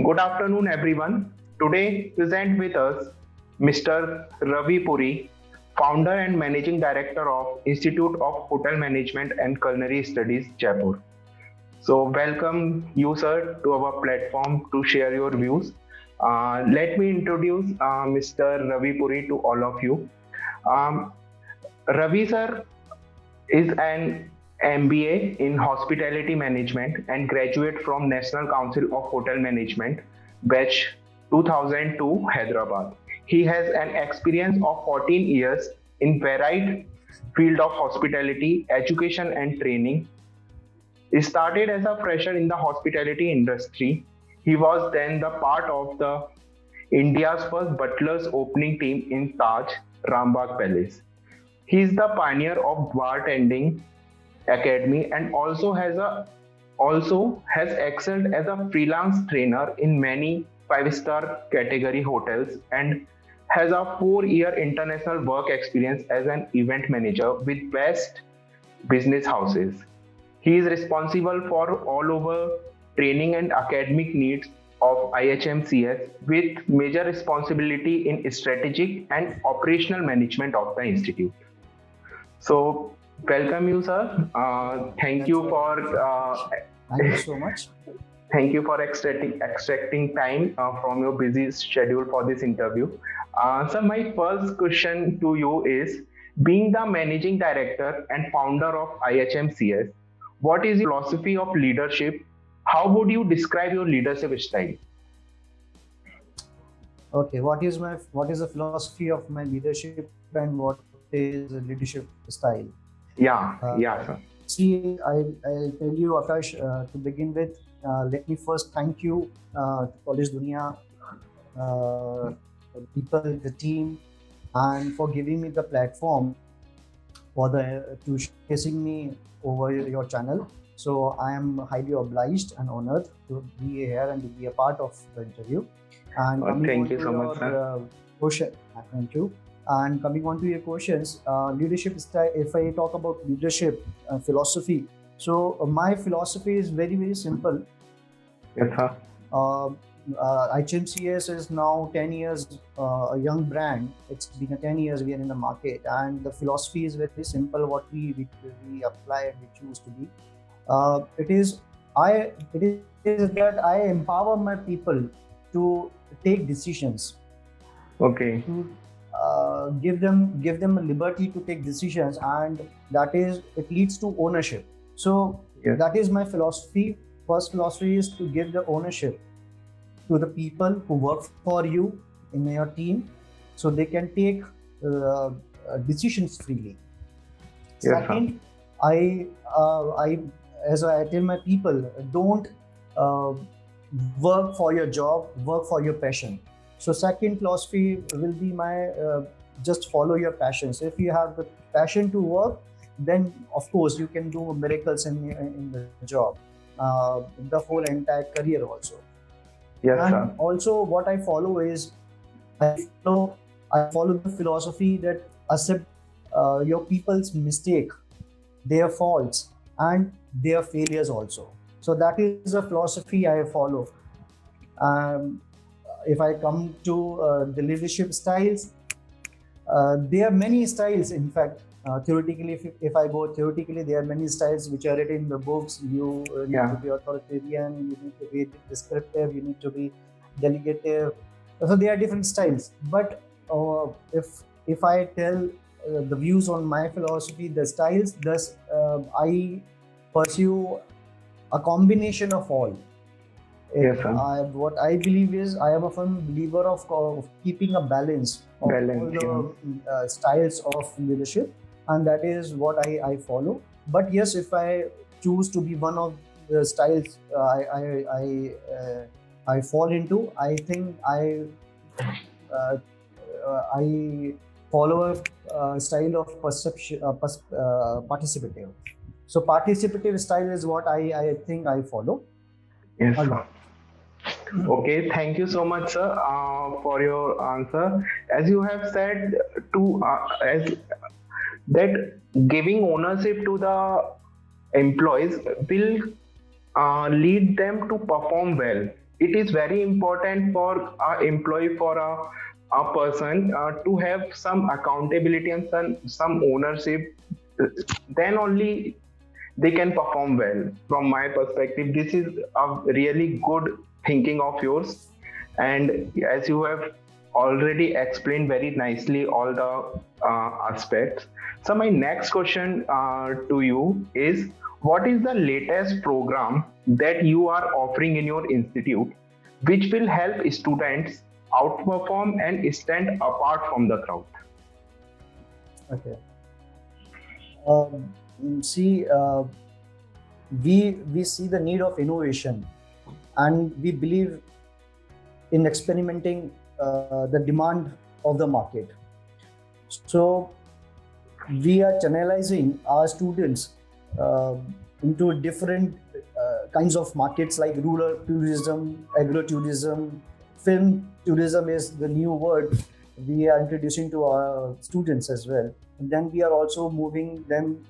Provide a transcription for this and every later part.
Good afternoon, everyone. Today, present with us Mr. Ravi Puri, founder and managing director of Institute of Hotel Management and Culinary Studies, Jaipur. So, welcome you, sir, to our platform to share your views. Let me introduce Mr. Ravi Puri to all of you. Um, Ravi, sir, is an MBA in Hospitality Management and graduate from National Council of Hotel Management, batch 2002, Hyderabad. He has an experience of 14 years in varied field of hospitality, education and training. He started as a fresher in the hospitality industry. He was then the part of the India's first butler's opening team in Taj Rambagh Palace. He is the pioneer of bartending academy and also has excelled as a freelance trainer in many five-star category hotels and has a 4-year international work experience as an event manager with best business houses. He is responsible for all over training and academic needs of IHMCS with major responsibility in strategic and operational management of the institute. So, welcome you, sir. Thank That's you all. for Thank you so much. thank you for extracting time from your busy schedule for this interview. Sir, my first question to you is: being the managing director and founder of IHMCS, what is your philosophy of leadership? How would you describe your leadership style? Okay, what is the philosophy of my leadership and what is the leadership style? Yeah, Uh, yeah, sir. I'll tell you, Akash, to begin with, let me first thank you to College Dunia, the people, the team, and for giving me the platform for the to showcasing me over your channel. So I am highly obliged and honored to be here and to be a part of the interview. And coming Thank on you to so much, your sir. question, thank you. And coming on to your questions, leadership style. If I talk about leadership philosophy, so my philosophy is very simple. Yes, sir. Uh, HMCS is now 10 years a young brand. It's been 10 years we are in the market, and the philosophy is very simple. What we apply and we choose to be. It is it is that I empower my people to take decisions, Okay. to give them a liberty to take decisions, and that is it leads to ownership. So Yes. that is my philosophy. First philosophy is to give the ownership to the people who work for you in your team, so they can take decisions freely. Yes, sir. Second, I as I tell my people, don't uh, work for your job, work for your passion. So second philosophy will be my just follow your passions. If you have the passion to work, then of course you can do miracles in the job, the whole entire career also. Yes, And sir. also what I follow is I I follow the philosophy that accept your people's mistake, their faults, and their failures also. So that is a philosophy I follow. Um, if I come to the leadership styles, there are many styles. In fact, theoretically, if I go theoretically, there are many styles which are written in the books. You need to Yeah. be authoritarian, you need to be descriptive, you need to be delegative. So there are different styles. But if I tell the views on my philosophy, the styles, thus I pursue a combination of all. Yes, sir. What I believe is I am a firm believer of keeping a balance of all Balance. Yeah. the styles of leadership, and that is what I follow. But yes, if I choose to be one of the styles I fall into, I think uh, I follow a style of participative. So participative style is what I think I follow Yes, a sir. lot. Okay, thank you so much, sir, for your answer. As you have said, to as that giving ownership to the employees will lead them to perform well. it is very important for a employee, for a person to have some accountability and some ownership. Then only they can perform well. From my perspective, this is a really good thinking of yours, and as you have already explained very nicely all the aspects. So my next question to you is, what is the latest program that you are offering in your institute which will help students outperform and stand apart from the crowd? Okay. See, we see the need of innovation, and we believe in experimenting the demand of the market. So we are channelizing our students uh, into different kinds of markets like rural tourism, agro-tourism, film tourism is the new word we are introducing to our students as well. And then we are also moving them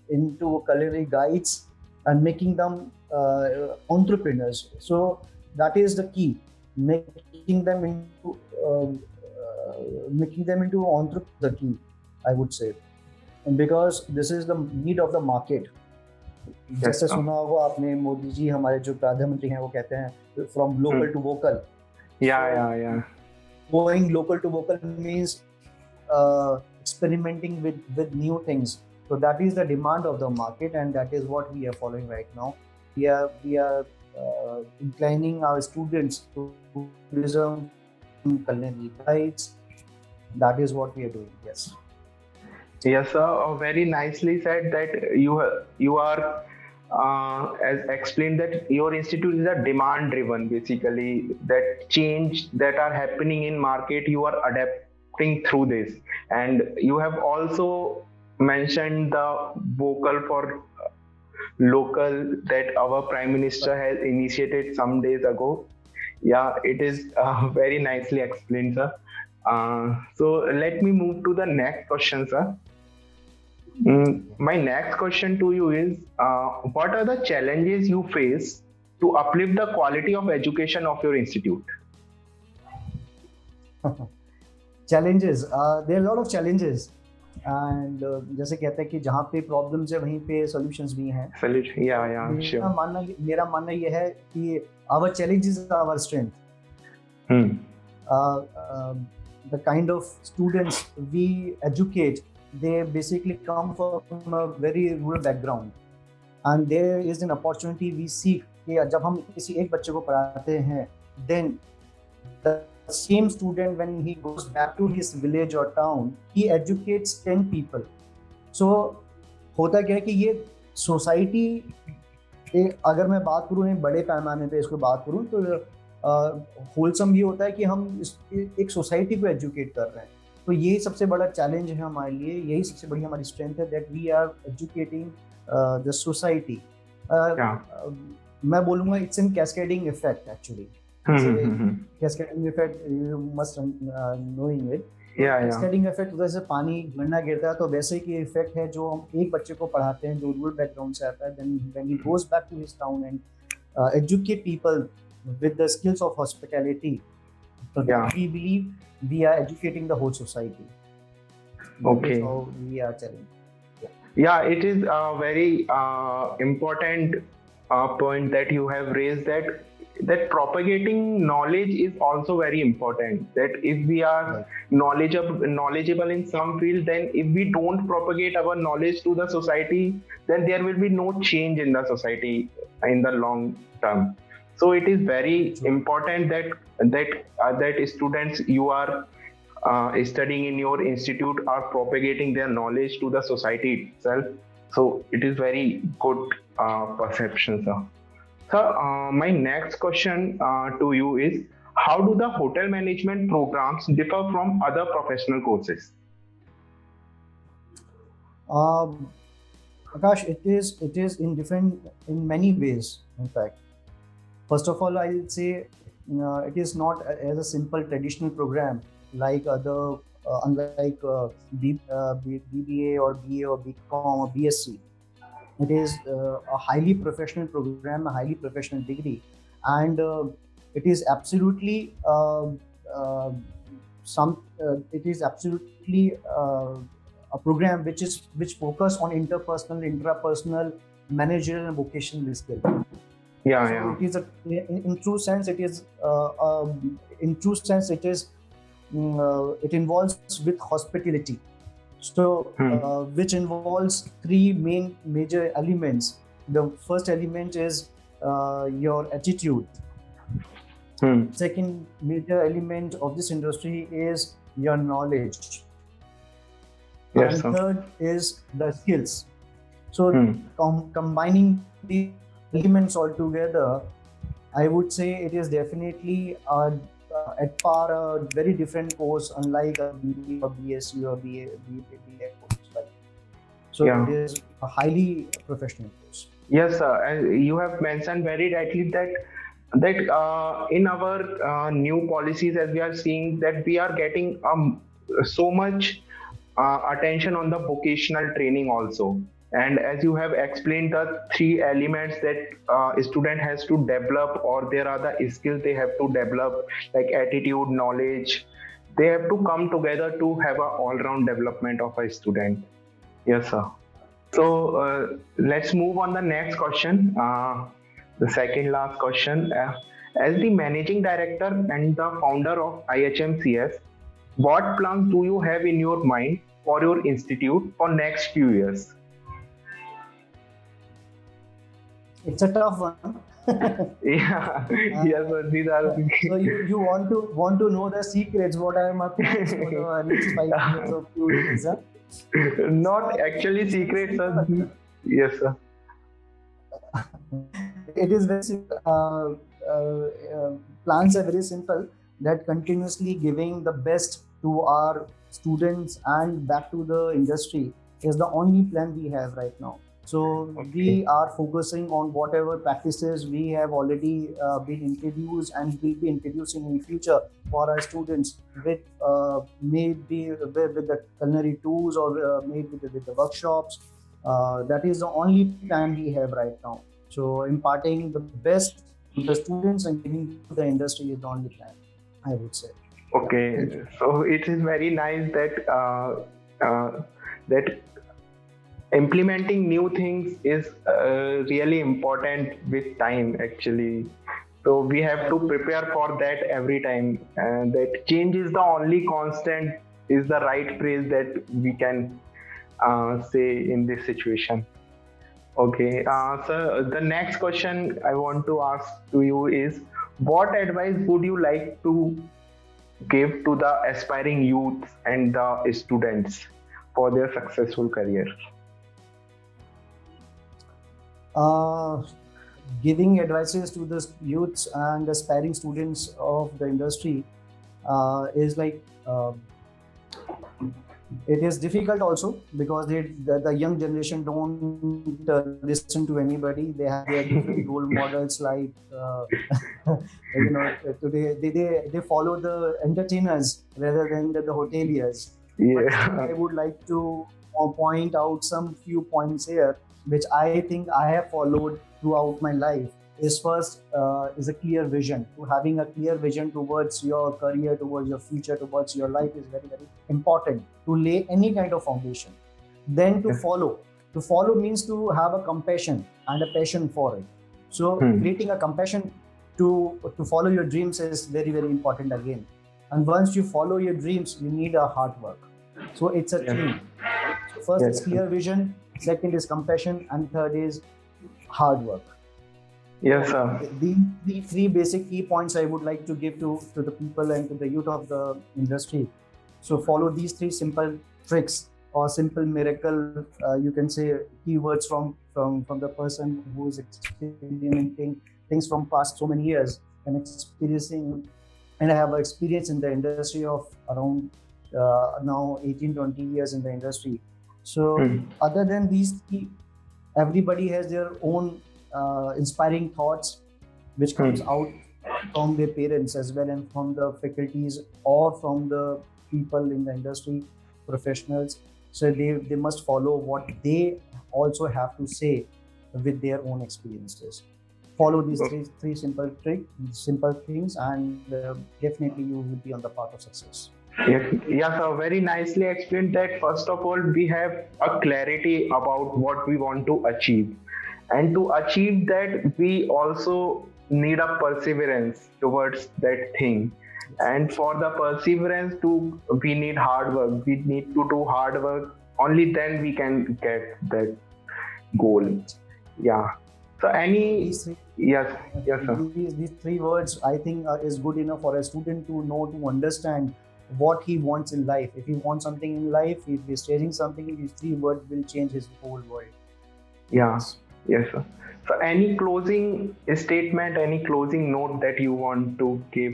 into culinary guides and making them entrepreneurs. So that is the key, making them into the key, I would say, and because this is the need of the market. Yes, जैसे sir. सुना होगा आपने, मोदी जी हमारे जो प्रधानमंत्री हैं वो कहते हैं from local to vocal. Yeah, yeah, yeah. Going local to vocal means experimenting with new things. So that is the demand of the market, and that is what we are following right now. We are inclining our students to tourism, culinary guides. That is what we are doing. Yes. Yes, sir. Very nicely said that you are as explained that your institute is a demand driven. Basically, that change that are happening in market, you are adapting through this, and you have also mentioned the vocal for local that our prime minister has initiated some days ago. Yeah, it is very nicely explained, sir. So let me move to the next question, sir. My next question to you is, what are the challenges you face to uplift the quality of education of your institute? Challenges. There are a lot of challenges, and जैसे कहते हैं कि जहाँ पे problems है वहीं पे solutions भी हैं. Salute. Yeah, yeah, sure. मेरा मानना ये है कि our challenge is our strength. Hmm. The kind of students we educate, they basically come from a very rural background, and there is an opportunity we seek कि जब हम किसी एक बच्चे को पढ़ाते हैं, then the same student, when he goes back to his village or town, he educates 10 people. So होता क्या है कि ये सोसाइटी, अगर मैं बात करूँ बड़े पैमाने पे इसको बात करूँ तो होलसम ये होता है कि हम एक सोसाइटी को एजुकेट कर रहे हैं. तो यही सबसे बड़ा चैलेंज है हमारे लिए, यही सबसे बड़ी हमारी स्ट्रेंथ है, that we are educating the society. मैं बोलूँगा it's an cascading effect actually. Cascading effect, you must knowing it. Cascading effect, जैसे पानी गिरना गिरता है तो वैसे ही इफेक्ट है जो हम एक बच्चे को पढ़ाते हैं जो रूरल बैकग्राउंड से आता है, then when he goes back to his town and educate people with the skills of hospitality. So we believe we are educating the whole society. Okay. So we are telling. Yeah, it is a very important point that you have raised, that propagating knowledge is also very important. That if we are knowledgeable in some field, then if we don't propagate our knowledge to the society, then there will be no change in the society in the long term. So it is very important that students you are studying in your institute are propagating their knowledge to the society itself. So it is very good perception, sir. So my next question to you is, how do the hotel management programs differ from other professional courses? Akash, it is in many ways. In fact, first of all, I'll say it is not as a simple traditional program like other, unlike BBA or BA or BCom or BSc. It is a highly professional program, a highly professional degree, and it is absolutely it is absolutely a program which focus on interpersonal, intrapersonal, managerial, and vocational skill. Yeah, So yeah. it is in true sense it is in true sense it is it involves with hospitality. So which involves three main major elements. The first element is your attitude. Second major element of this industry is your knowledge. Yes, And sir. third is the skills. So combining the elements all together, I would say it is definitely at par a very different course, unlike a BE or BSc or BA course. Right? So Yeah. it is a highly professional course. Yes, sir. And you have mentioned very rightly that in our new policies, as we are seeing that we are getting so much attention on the vocational training also. And as you have explained the three elements that a student has to develop, or there are the skills they have to develop, like attitude, knowledge, they have to come together to have a all-round development of a student. Yes, sir. So let's move on the next question. The second last question. As the managing director and the founder of IHMCS, what plans do you have in your mind for your institute for next few years? It's a tough one. Yeah, yes, sir, these are. So you want to know the secrets? What are my plans for the next 5 years or few years? Huh? Not actually secret, sir. Yes, sir. It is very simple. Plans are very simple. That continuously giving the best to our students and back to the industry is the only plan we have right now. So we are focusing on whatever practices we have already been introduced and will be introducing in future for our students with maybe with the culinary tools or maybe with the workshops. That is the only plan we have right now. So imparting the best to the students and giving to the industry is the only plan, I would say. Okay, so it is very nice that implementing new things is really important with time actually. So we have to prepare for that every time, and that change is the only constant is the right phrase that we can say in this situation. Okay, so the next question I want to ask to you is, what advice would you like to give to the aspiring youths and the students for their successful career? Giving advices to the youths and aspiring students of the industry is like it is difficult also because the young generation don't listen to anybody. They have their different role models like today they follow the entertainers rather than the hoteliers. But I would like to point out some few points here which I think I have followed throughout my life. Is first is a clear vision. To having a clear vision towards your career, towards your future, towards your life is very, very important to lay any kind of foundation. Then to follow. To follow means to have a compassion and a passion for it. So creating a compassion to follow your dreams is very, very important again. And once you follow your dreams, you need a hard work. So it's a team. So first is clear vision, second is compassion, and third is hard work. Yes, sir. The three basic key points I would like to give to the people and to the youth of the industry. So follow these three simple tricks or simple miracle, you can say keywords from the person who is experimenting things from past so many years and experiencing, and I have experience in the industry of around now 18-20 years in the industry. So other than these three, everybody has their own inspiring thoughts which comes out from their parents as well and from the faculties or from the people in the industry, professionals. So they must follow what they also have to say with their own experiences. Follow these Okay. three simple things, and definitely you will be on the path of success. Yes, yes, sir. Very nicely explained that first of all, we have a clarity about what we want to achieve. And to achieve that, we also need a perseverance towards that thing. Yes. And for the perseverance to, we need hard work. We need to do hard work. Only then we can get that goal. Yeah. So any, These three yes, yes, sir. these three words, I think, is good enough for a student to know, to understand what he wants in life. If he wants something in life, if he's chasing something, these three words will change his whole world. Yeah. Yes. Yes, sir. So, any closing statement, any closing note that you want to give?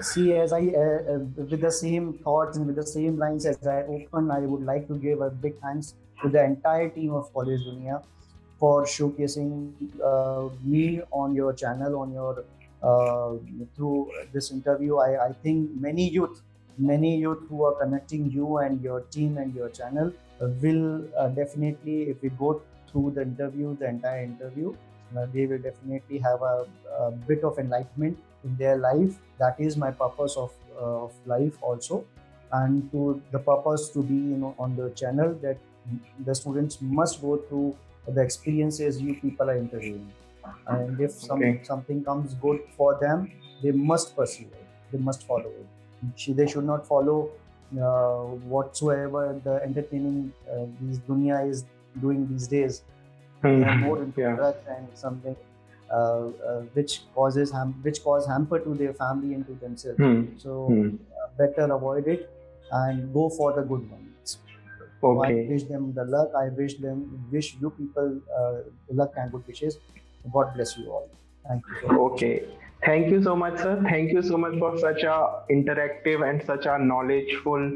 See, as with the same thoughts and with the same lines as I open, I would like to give a big thanks to the entire team of College Dunia for showcasing me on your channel, on your through this interview. I think many youth who are connecting you and your team and your channel will definitely, if we go through the entire interview, they will definitely have a bit of enlightenment in their life. That is my purpose of life also, and to the purpose to be on the channel, that the students must go through the experiences you people are interviewing, and if Okay. something comes good for them, they must pursue it, they must follow it. They should not follow whatsoever the entertaining these dunya is doing these days. They are more into Yeah. drugs and something which cause hamper to their family and to themselves. Hmm. So Hmm. better avoid it and go for the good ones. So I Okay. wish them the luck. I wish you people luck and good wishes. God bless you all. Thank you so much. Okay. Thank you so much, sir. Thank you so much for such a interactive and such a knowledgeful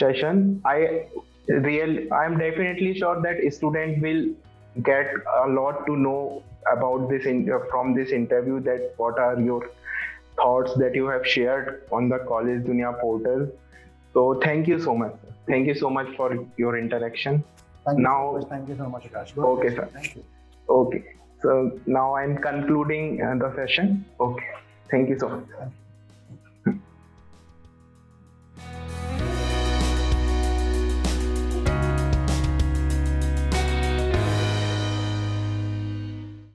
session. I'm definitely sure that student will get a lot to know about from this interview. That what are your thoughts that you have shared on the College Dunia portal. So thank you so much, sir. Thank you so much for your interaction. Thank you Now, so much. Thank you so much, Akash. God okay, bless you. sir. Thank you. Okay. So now I'm concluding the session. Okay. Thank you so much. Thank you.